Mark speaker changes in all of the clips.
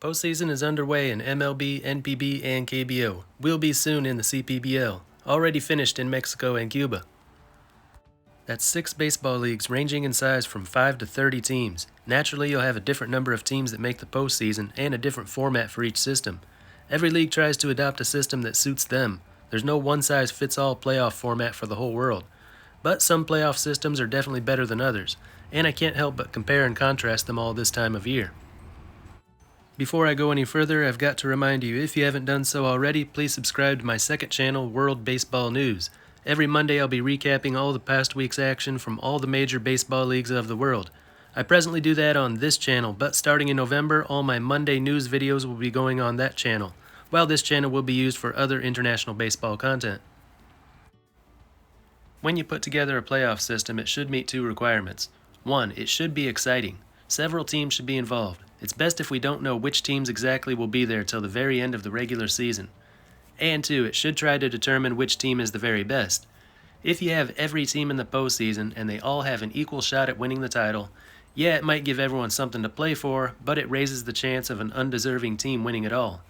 Speaker 1: Postseason is underway in MLB, NPB, and KBO. Will be soon in the CPBL, already finished in Mexico and Cuba. That's 6 baseball leagues ranging in size from 5 to 30 teams. Naturally, you'll have a different number of teams that make the postseason and a different format for each system. Every league tries to adopt a system that suits them. There's no one-size-fits-all playoff format for the whole world. But some playoff systems are definitely better than others, and I can't help but compare and contrast them all this time of year. Before I go any further, I've got to remind you, if you haven't done so already, please subscribe to my second channel, World Baseball News. Every Monday I'll be recapping all the past week's action from all the major baseball leagues of the world. I presently do that on this channel, but starting in November, all my Monday news videos will be going on that channel, while this channel will be used for other international baseball content. When you put together a playoff system, it should meet 2 requirements. 1, it should be exciting. Several teams should be involved. It's best if we don't know which teams exactly will be there till the very end of the regular season. And 2, it should try to determine which team is the very best. If you have every team in the postseason and they all have an equal shot at winning the title, yeah, it might give everyone something to play for, but it raises the chance of an undeserving team winning it all.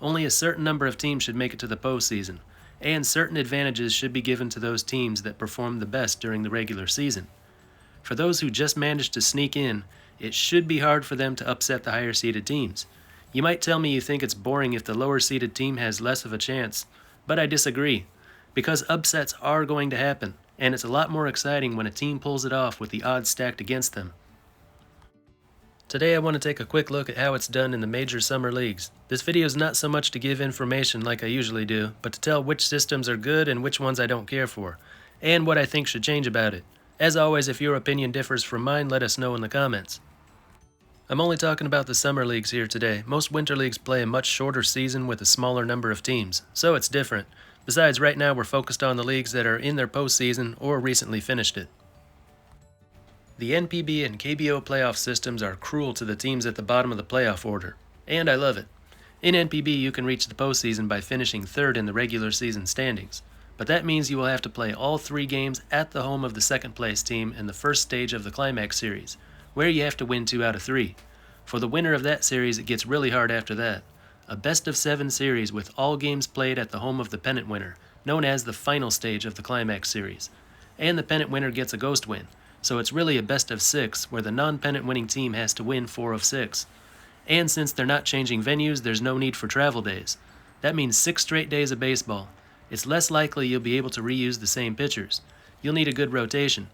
Speaker 1: Only a certain number of teams should make it to the postseason, and certain advantages should be given to those teams that perform the best during the regular season. For those who just managed to sneak in, it should be hard for them to upset the higher-seeded teams. You might tell me you think it's boring if the lower-seeded team has less of a chance, but I disagree, because upsets are going to happen, and it's a lot more exciting when a team pulls it off with the odds stacked against them. Today I want to take a quick look at how it's done in the major summer leagues. This video is not so much to give information like I usually do, but to tell which systems are good and which ones I don't care for, and what I think should change about it. As always, if your opinion differs from mine, let us know in the comments. I'm only talking about the summer leagues here today. Most winter leagues play a much shorter season with a smaller number of teams, so it's different. Besides, right now we're focused on the leagues that are in their postseason or recently finished it. The NPB and KBO playoff systems are cruel to the teams at the bottom of the playoff order, and I love it. In NPB, you can reach the postseason by finishing 3rd in the regular season standings, but that means you will have to play all 3 games at the home of the second-place team in the first stage of the Climax Series, where you have to win 2 out of 3. For the winner of that series, it gets really hard after that. A best-of-7 series with all games played at the home of the pennant winner, known as the final stage of the Climax Series. And the pennant winner gets a ghost win, so it's really a best-of-6 where the non-pennant winning team has to win 4 of 6. And since they're not changing venues, there's no need for travel days. That means 6 straight days of baseball. It's less likely you'll be able to reuse the same pitchers. You'll need a good rotation.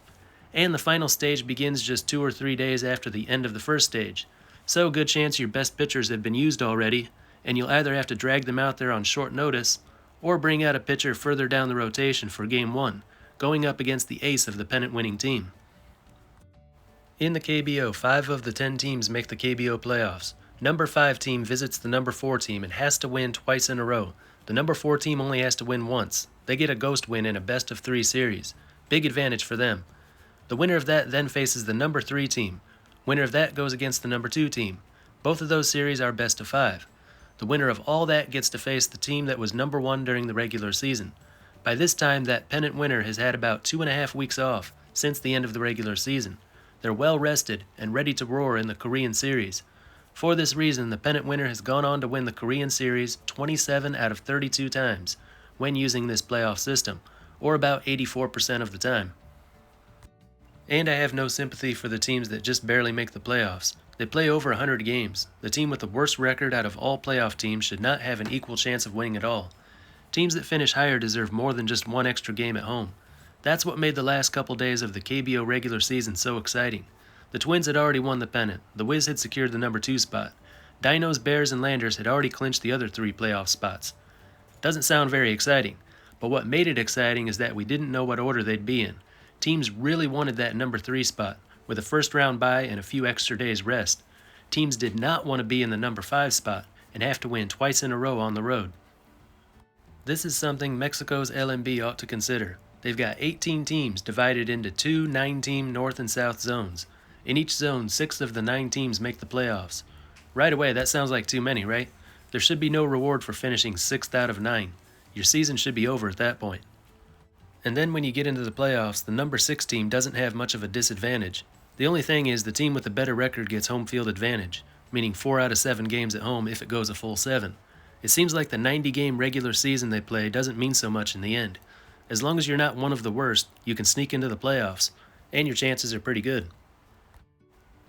Speaker 1: And the final stage begins just 2 or 3 days after the end of the first stage. So good chance your best pitchers have been used already, and you'll either have to drag them out there on short notice, or bring out a pitcher further down the rotation for Game 1, going up against the ace of the pennant-winning team. In the KBO, 5 of the 10 teams make the KBO playoffs. Number 5 team visits the number 4 team and has to win twice in a row. The number 4 team only has to win once. They get a ghost win in a best-of-3 series. Big advantage for them. The winner of that then faces the number 3 team. Winner of that goes against the number 2 team. Both of those series are best of 5. The winner of all that gets to face the team that was number 1 during the regular season. By this time, that pennant winner has had about 2.5 weeks off since the end of the regular season. They're well rested and ready to roar in the Korean series. For this reason, the pennant winner has gone on to win the Korean series 27 out of 32 times when using this playoff system, or about 84% of the time. And I have no sympathy for the teams that just barely make the playoffs. They play over 100 games. The team with the worst record out of all playoff teams should not have an equal chance of winning at all. Teams that finish higher deserve more than just 1 extra game at home. That's what made the last couple days of the KBO regular season so exciting. The Twins had already won the pennant. The Wiz had secured the number 2 spot. Dinos, Bears, and Landers had already clinched the other 3 playoff spots. Doesn't sound very exciting, but what made it exciting is that we didn't know what order they'd be in. Teams really wanted that number 3 spot, with a first-round bye and a few extra days rest. Teams did not want to be in the number 5 spot and have to win twice in a row on the road. This is something Mexico's LMB ought to consider. They've got 18 teams divided into 2 9-team North and South zones. In each zone, 6 of the 9 teams make the playoffs. Right away, that sounds like too many, right? There should be no reward for finishing 6th out of 9. Your season should be over at that point. And then when you get into the playoffs, the number 6 team doesn't have much of a disadvantage. The only thing is the team with the better record gets home field advantage. meaning 4 out of 7 games at home if it goes a full 7. It seems like the 90-game regular season they play doesn't mean so much in the end. As long as you're not one of the worst, you can sneak into the playoffs, and your chances are pretty good.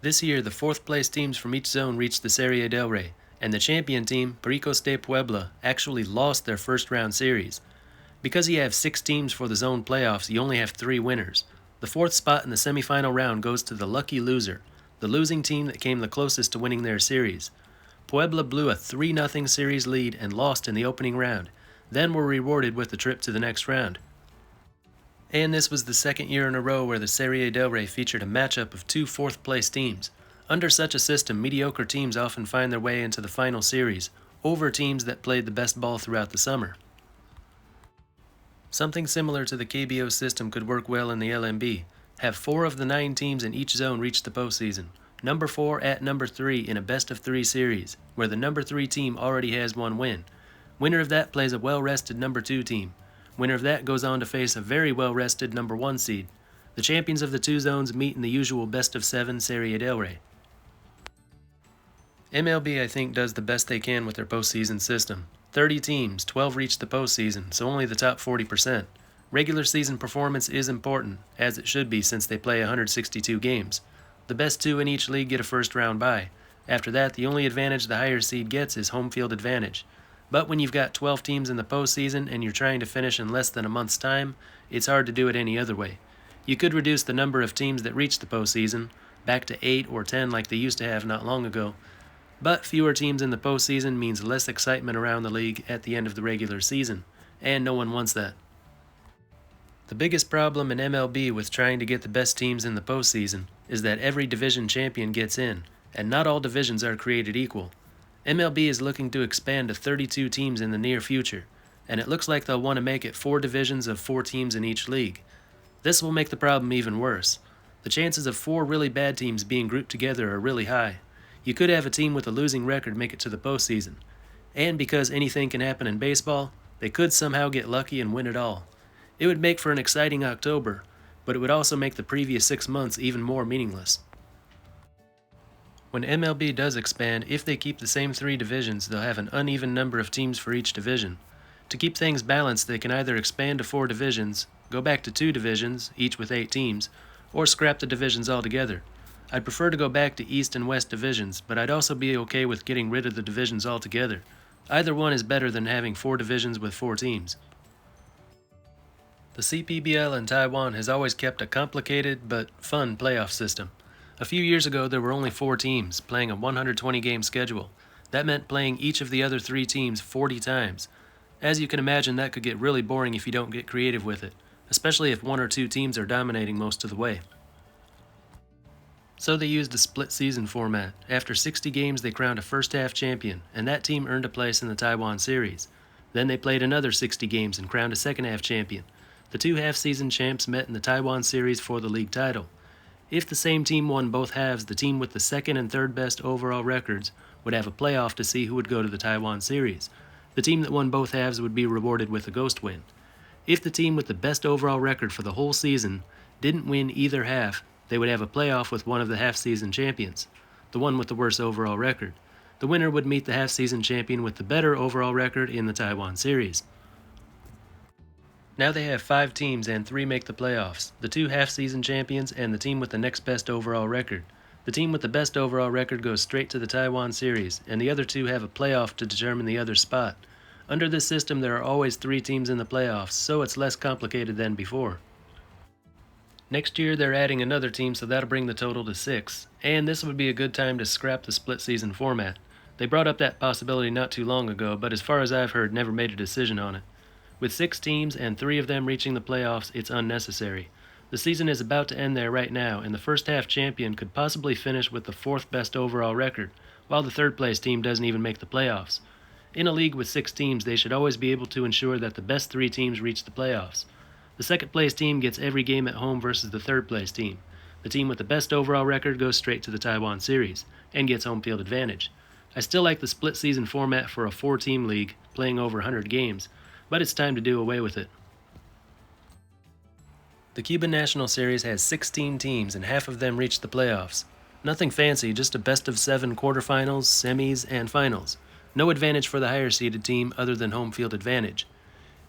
Speaker 1: This year, the 4th place teams from each zone reached the Serie del Rey, and the champion team, Pericos de Puebla, actually lost their first round series. Because you have 6 teams for the zone playoffs, you only have 3 winners. The 4th spot in the semifinal round goes to the lucky loser, the losing team that came the closest to winning their series. Puebla blew a 3-0 series lead and lost in the opening round, then were rewarded with the trip to the next round. And this was the second year in a row where the Serie del Rey featured a matchup of 2 4th-place teams. Under such a system, mediocre teams often find their way into the final series, over teams that played the best ball throughout the summer. Something similar to the KBO system could work well in the LMB. Have 4 of the 9 teams in each zone reach the postseason. Number 4 at number 3 in a best-of-3 series, where the number 3 team already has 1 win. Winner of that plays a well-rested number 2 team. Winner of that goes on to face a very well-rested number 1 seed. The champions of the 2 zones meet in the usual best-of-7 Serie del Rey. MLB, I think, does the best they can with their postseason system. 30 teams, 12 reach the postseason, so only the top 40%. Regular season performance is important, as it should be since they play 162 games. The best 2 in each league get a first-round bye. After that, the only advantage the higher seed gets is home field advantage. But when you've got 12 teams in the postseason and you're trying to finish in less than a month's time, it's hard to do it any other way. You could reduce the number of teams that reach the postseason, back to 8 or 10 like they used to have not long ago. But fewer teams in the postseason means less excitement around the league at the end of the regular season, and no one wants that. The biggest problem in MLB with trying to get the best teams in the postseason is that every division champion gets in, and not all divisions are created equal. MLB is looking to expand to 32 teams in the near future, and it looks like they'll want to make it 4 divisions of 4 teams in each league. This will make the problem even worse. The chances of 4 really bad teams being grouped together are really high. You could have a team with a losing record make it to the postseason. And because anything can happen in baseball, they could somehow get lucky and win it all. It would make for an exciting October, but it would also make the previous 6 months even more meaningless. When MLB does expand, if they keep the same 3 divisions, they'll have an uneven number of teams for each division. To keep things balanced, they can either expand to 4 divisions, go back to 2 divisions, each with 8 teams, or scrap the divisions altogether. I'd prefer to go back to East and West divisions, but I'd also be okay with getting rid of the divisions altogether. Either one is better than having 4 divisions with 4 teams. The CPBL in Taiwan has always kept a complicated but fun playoff system. A few years ago, there were only 4 teams, playing a 120-game schedule. That meant playing each of the other 3 teams 40 times. As you can imagine, that could get really boring if you don't get creative with it, especially if 1 or 2 teams are dominating most of the way. So they used a split-season format. After 60 games, they crowned a first-half champion, and that team earned a place in the Taiwan Series. Then they played another 60 games and crowned a second-half champion. The 2 half-season champs met in the Taiwan Series for the league title. If the same team won both halves, the team with the second and third best overall records would have a playoff to see who would go to the Taiwan Series. The team that won both halves would be rewarded with a ghost win. If the team with the best overall record for the whole season didn't win either half, they would have a playoff with one of the half-season champions, the one with the worst overall record. The winner would meet the half-season champion with the better overall record in the Taiwan Series. Now they have 5 teams and 3 make the playoffs, the 2 half-season champions and the team with the next best overall record. The team with the best overall record goes straight to the Taiwan Series, and the other 2 have a playoff to determine the other spot. Under this system, there are always 3 teams in the playoffs, so it's less complicated than before. Next year, they're adding another team, so that'll bring the total to 6, and this would be a good time to scrap the split-season format. They brought up that possibility not too long ago, but as far as I've heard, never made a decision on it. With 6 teams and 3 of them reaching the playoffs, it's unnecessary. The season is about to end there right now, and the first-half champion could possibly finish with the 4th best overall record, while the third-place team doesn't even make the playoffs. In a league with 6 teams, they should always be able to ensure that the best 3 teams reach the playoffs. The second-place team gets every game at home versus the third-place team. The team with the best overall record goes straight to the Taiwan Series and gets home field advantage. I still like the split-season format for a 4-team league, playing over 100 games, but it's time to do away with it. The Cuban National Series has 16 teams and half of them reach the playoffs. Nothing fancy, just a best of 7 quarterfinals, semis, and finals. No advantage for the higher seeded team other than home field advantage.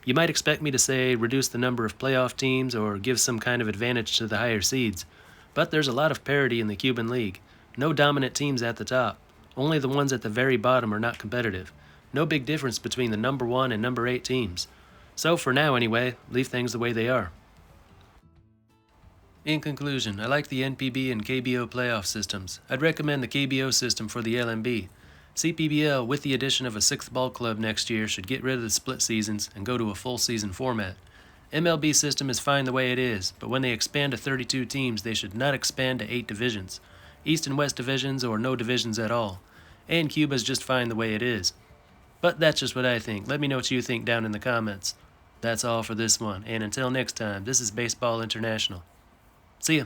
Speaker 1: You might expect me to say reduce the number of playoff teams or give some kind of advantage to the higher seeds, but there's a lot of parity in the Cuban League. No dominant teams at the top. Only the ones at the very bottom are not competitive. No big difference between the number 1 and number 8 teams. So for now anyway, leave things the way they are. In conclusion, I like the NPB and KBO playoff systems. I'd recommend the KBO system for the LMB. CPBL, with the addition of a 6th ball club next year, should get rid of the split seasons and go to a full season format. MLB system is fine the way it is, but when they expand to 32 teams, they should not expand to 8 divisions. East and West divisions or no divisions at all. And Cuba's just fine the way it is. But that's just what I think. Let me know what you think down in the comments. That's all for this one, and until next time, this is Baseball International. See ya.